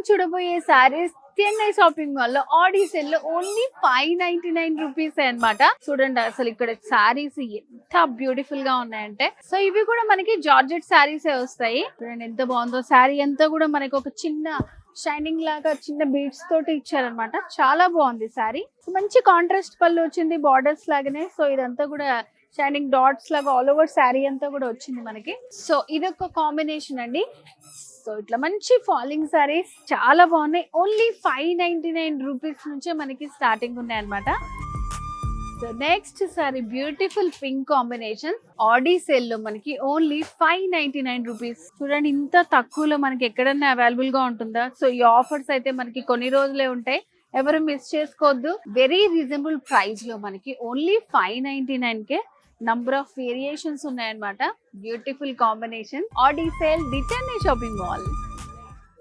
చూడబోయే saris Chennai shopping mall లో ఆడి sale లో ఓన్లీ 599 రూపీస్ అన్నమాట. చూడండి అసలు ఇక్కడ సారీస్ ఎంత బ్యూటిఫుల్ గా ఉన్నాయంటే, సో ఇవి కూడా మనకి జార్జెట్ సారీస్ వస్తాయి. చూడండి ఎంత బాగుందో, సారీ అంతా కూడా మనకి ఒక చిన్న షైనింగ్ లాగా చిన్న బీడ్స్ తోటి ఇచ్చారనమాట. చాలా బాగుంది సారీ. మంచి కాంట్రాస్ట్ పళ్ళు వచ్చింది బార్డర్స్ లాగానే. సో ఇదంతా కూడా షైనింగ్ డాట్స్ లాగా ఆల్ ఓవర్ శారీ అంతా కూడా వచ్చింది మనకి. సో ఇదొక కాంబినేషన్ అండి. సో ఇట్లా మంచి ఫాలింగ్ సారీస్ చాలా బాగున్నాయి. ఓన్లీ 599 రూపీస్ నుంచే మనకి స్టార్టింగ్ ఉన్నాయి అనమాట. So next sari beautiful pink combination Aadi sale లో మనకి ఓన్లీ 599 రూపీస్. చూడండి ఇంత తక్కువలో మనకి ఎక్కడన్నా అవైలబుల్ గా ఉంటుందా? సో ఈ ఆఫర్స్ అయితే మనకి కొన్ని రోజులే ఉంటాయి, ఎవరు మిస్ చేసుకోవద్దు. వెరీ రీజనబుల్ ప్రైస్ లో మనకి ఓన్లీ 599 కే నంబర్ ఆఫ్ వేరియేషన్స్ ఉన్నాయన్నమాట. Beautiful combination Aadi sale the Chennai shopping mall.